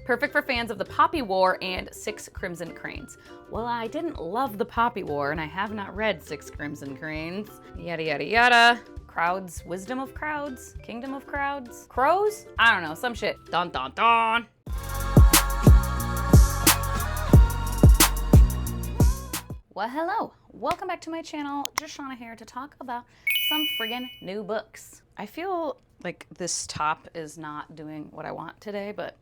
Perfect for fans of the Poppy War and Six Crimson Cranes. Well, I didn't love the Poppy War, and I have not read Six Crimson Cranes. Yada, yada, yada. Crowds, wisdom of crowds, kingdom of crowds, crows? I don't know, some shit. Dun, dun, dun. Well, hello. Welcome back to my channel. Just Shauna here to talk about some friggin' new books. I feel like this top is not doing what I want today, but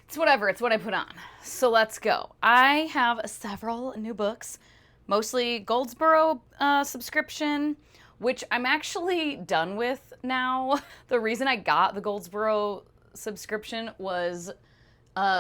it's whatever, it's what I put on. So let's go. I have several new books, mostly Goldsboro subscription, which I'm actually done with now. The reason I got the Goldsboro subscription was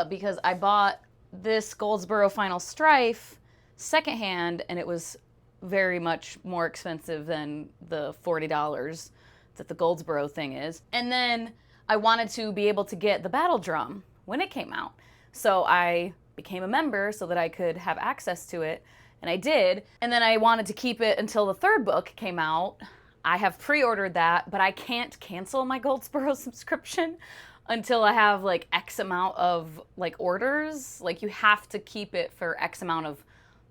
because I bought this Goldsboro Final Strife secondhand, and it was very much more expensive than the $40 that the Goldsboro thing is. And then I wanted to be able to get the Battle Drum when it came out. So I became a member so that I could have access to it, and I did. And then I wanted to keep it until the third book came out. I have pre-ordered that, but I can't cancel my Goldsboro subscription until I have like X amount of like orders. Like you have to keep it for X amount of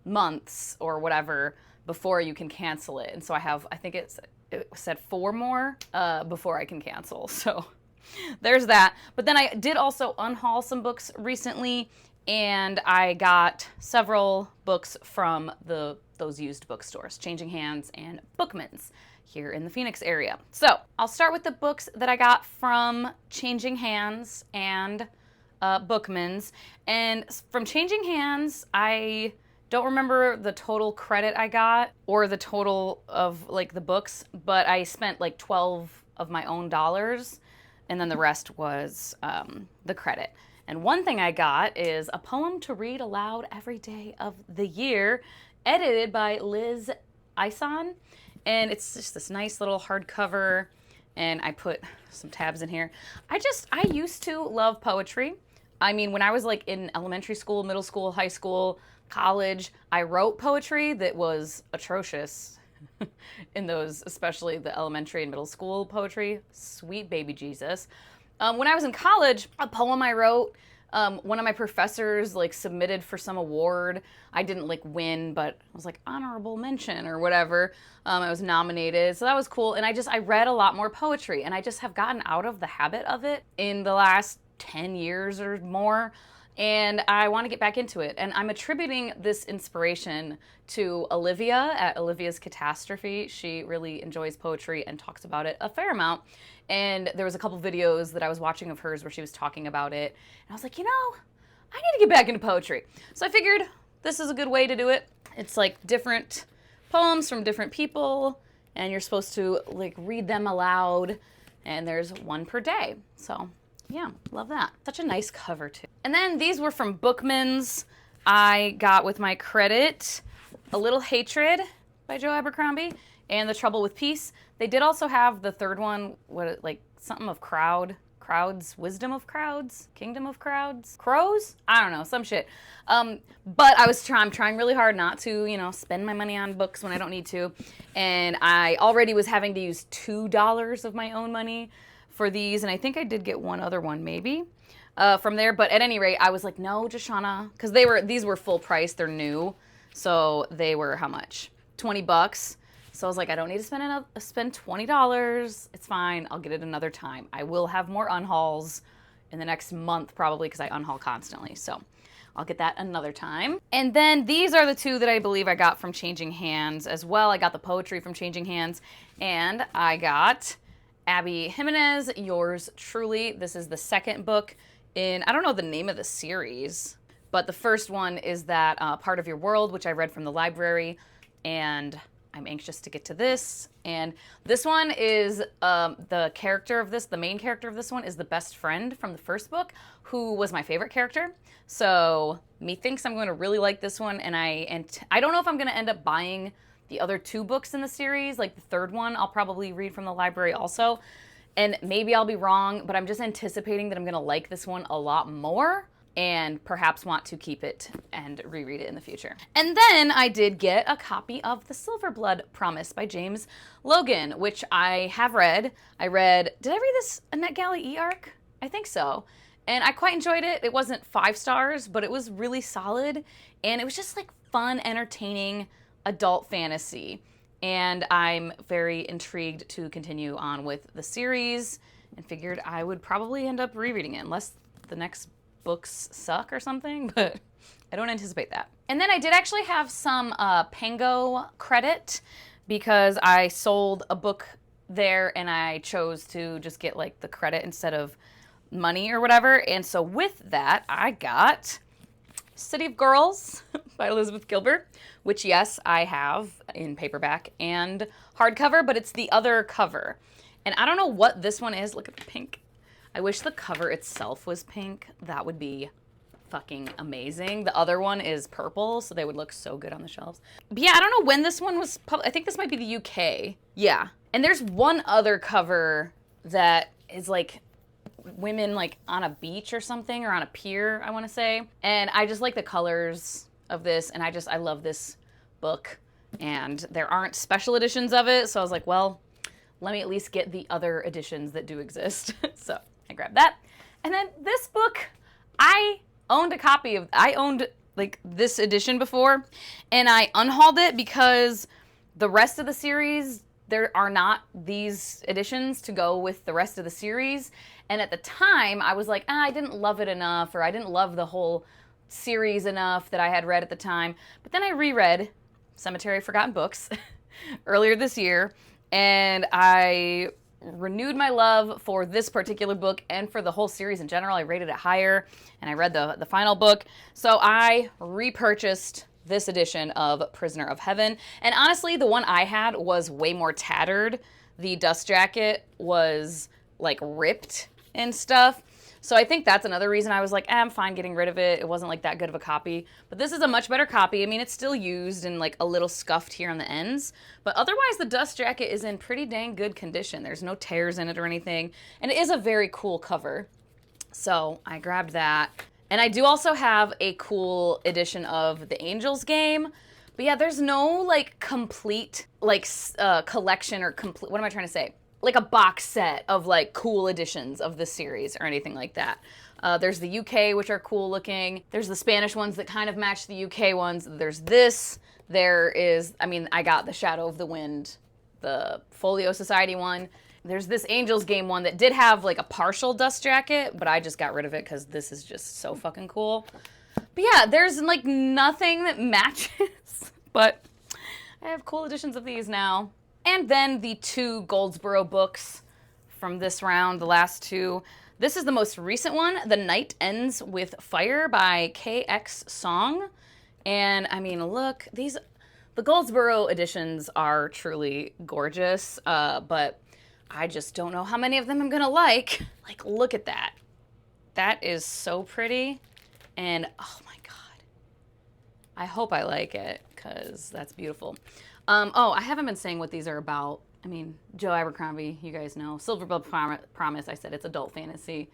months or whatever before you can cancel it. And so I think it said 4 more before I can cancel. So there's that. But then I did also unhaul some books recently, and I got several books from those used bookstores, Changing Hands and Bookman's here in the Phoenix area. So I'll start with the books that I got from Changing Hands and Bookman's. And from Changing Hands, I don't remember the total credit I got or the total of like the books, but I spent like 12 of my own dollars, and then the rest was the credit. And one thing I got is a poem to read aloud every day of the year, edited by Liz Ison. And it's just this nice little hardcover, and I put some tabs in here. I used to love poetry. I mean, when I was like in elementary school, middle school, high school, college, I wrote poetry that was atrocious in those, especially the elementary and middle school poetry. Sweet baby Jesus. When I was in college, a poem I wrote, one of my professors like submitted for some award. I didn't like win, but I was like honorable mention or whatever. I was nominated, so that was cool. And I read a lot more poetry, and I just have gotten out of the habit of it in the last 10 years or more. And I want to get back into it. And I'm attributing this inspiration to Olivia at Olivia's Catastrophe. She really enjoys poetry and talks about it a fair amount. And there was a couple videos that I was watching of hers where she was talking about it. And I was like, you know, I need to get back into poetry. So I figured this is a good way to do it. It's like different poems from different people, and you're supposed to like read them aloud, and there's one per day. So yeah, love that. Such a nice cover too. And then these were from Bookman's. I got with my credit A Little Hatred by Joe Abercrombie and The Trouble with Peace. They did also have the third one, like something of crowds, wisdom of crowds, kingdom of crowds, crows? I don't know, some shit. But I'm trying really hard not to, you know, spend my money on books when I don't need to. And I already was having to use $2 of my own money for these, and I think I did get one other one maybe from there. But at any rate, I was like, no, Joshana, because these were full price, they're new, so they were how much? $20. So I was like, I don't need to spend $20. It's fine. I'll get it another time. I will have more unhauls in the next month probably, because I unhaul constantly. So I'll get that another time. And then these are the two that I believe I got from Changing Hands as well. I got the poetry from Changing Hands, and I got Abby Jimenez, Yours Truly. This is the second book in, I don't know the name of the series, but the first one is that Part of Your World, which I read from the library, and I'm anxious to get to this. And this one is the main character of this one is the best friend from the first book, who was my favorite character. So methinks I'm going to really like this one, and I don't know if I'm going to end up buying the other 2 books in the series. Like the third one I'll probably read from the library also, and maybe I'll be wrong, but I'm just anticipating that I'm gonna like this one a lot more and perhaps want to keep it and reread it in the future. And then I did get a copy of The Silverblood Promise by James Logan, which I have read. Did I read this Annette Galley e-arc? I think so. and I quite enjoyed it. It wasn't 5 stars, but it was really solid, and it was just like fun, entertaining adult fantasy. And I'm very intrigued to continue on with the series, and figured I would probably end up rereading it, unless the next books suck or something, but I don't anticipate that. And then I did actually have some Pango credit, because I sold a book there and I chose to just get like the credit instead of money or whatever. And so with that, I got City of Girls by Elizabeth Gilbert, which yes, I have in paperback and hardcover, but it's the other cover. And I don't know what this one is. Look at the pink. I wish the cover itself was pink. That would be fucking amazing. The other one is purple, so they would look so good on the shelves. But yeah, I don't know when this one was I think this might be the UK. Yeah. And there's one other cover that is like women like on a beach or something, or on a pier, I want to say. And I just like the colors of this, and I love this book. And there aren't special editions of it, so I was like, well, let me at least get the other editions that do exist. So I grabbed that. And then this book, I owned like this edition before, and I unhauled it because the rest of the series, there are not these editions to go with the rest of the series. And at the time, I was like, I didn't love it enough, or I didn't love the whole series enough that I had read at the time. But then I reread Cemetery of Forgotten Books earlier this year, and I renewed my love for this particular book and for the whole series in general. I rated it higher, and I read the final book. So I repurchased this edition of Prisoner of Heaven. And honestly, the one I had was way more tattered. The dust jacket was like ripped and stuff. So I think that's another reason I was like, I'm fine getting rid of it. It wasn't like that good of a copy. But this is a much better copy. I mean, it's still used and like a little scuffed here on the ends. But otherwise, the dust jacket is in pretty dang good condition. There's no tears in it or anything. And it is a very cool cover. So I grabbed that. And I do also have a cool edition of the Angels game. But yeah, there's no like complete like collection or complete, what am I trying to say? Like a box set of like cool editions of this series or anything like that. There's the UK, which are cool looking. There's the Spanish ones that kind of match the UK ones. There's this. There is, I mean, I got the Shadow of the Wind, the Folio Society one. There's this Angels game one that did have like a partial dust jacket, but I just got rid of it because this is just so fucking cool. But yeah, there's like nothing that matches, but I have cool editions of these now. And then the 2 Goldsboro books from this round, the last 2. This is the most recent one, The Night Ends with Fire by KX Song. And I mean, look, the Goldsboro editions are truly gorgeous, but I just don't know how many of them I'm gonna like. Like, look at that. That is so pretty. And oh my God. I hope I like it, because that's beautiful. Oh, I haven't been saying what these are about. I mean, Joe Abercrombie, you guys know. Silver Blood Promise, I said it's adult fantasy.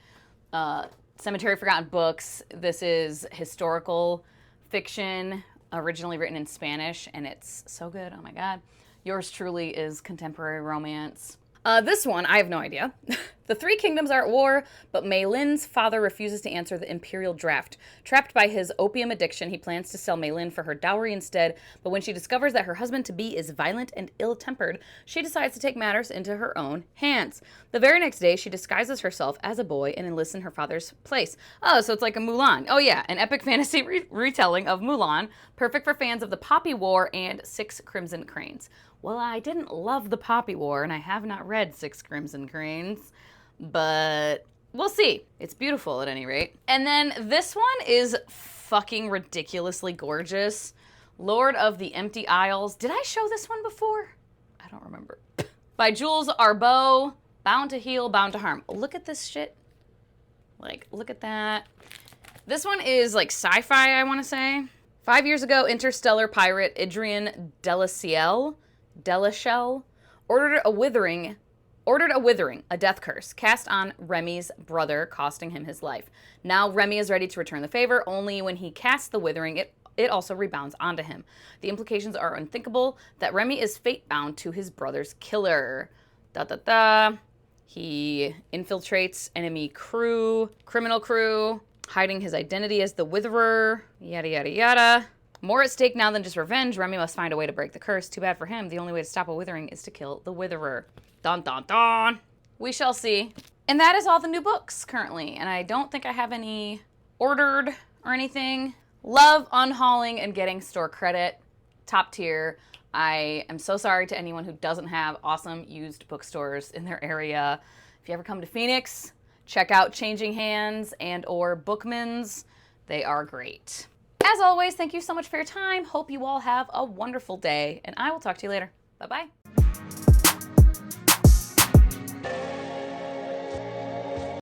Cemetery of Forgotten Books, this is historical fiction, originally written in Spanish, and it's so good, oh my God. Yours truly is contemporary romance. This one, I have no idea. The 3 kingdoms are at war, but Mei Lin's father refuses to answer the imperial draft. Trapped by his opium addiction, he plans to sell Mei Lin for her dowry instead, but when she discovers that her husband-to-be is violent and ill-tempered, she decides to take matters into her own hands. The very next day, she disguises herself as a boy and enlists in her father's place. Oh, so it's like a Mulan. Oh yeah, an epic fantasy retelling of Mulan, perfect for fans of the Poppy War and 6 Crimson Cranes. Well, I didn't love the Poppy War, and I have not read 6 Crimson Cranes, but we'll see. It's beautiful at any rate. And then this one is fucking ridiculously gorgeous. Lord of the Empty Isles. Did I show this one before? I don't remember. By Jules Arbeau. Bound to Heal, Bound to Harm. Look at this shit. Like, look at that. This one is like sci-fi, I want to say. 5 years ago, interstellar pirate Adrian Delachelle ordered a withering, a death curse, cast on Remy's brother, costing him his life. Now Remy is ready to return the favor, only when he casts the withering, it also rebounds onto him. The implications are unthinkable that Remy is fate-bound to his brother's killer. He infiltrates enemy crew, criminal crew, hiding his identity as the Witherer, yada, yada, yada. More at stake now than just revenge. Remy must find a way to break the curse. Too bad for him. The only way to stop a withering is to kill the Witherer. Dun, dun, dun. We shall see. And that is all the new books currently. And I don't think I have any ordered or anything. Love unhauling and getting store credit. Top tier. I am so sorry to anyone who doesn't have awesome used bookstores in their area. If you ever come to Phoenix, check out Changing Hands and or Bookman's. They are great. As always, thank you so much for your time. Hope you all have a wonderful day, and I will talk to you later. Bye-bye.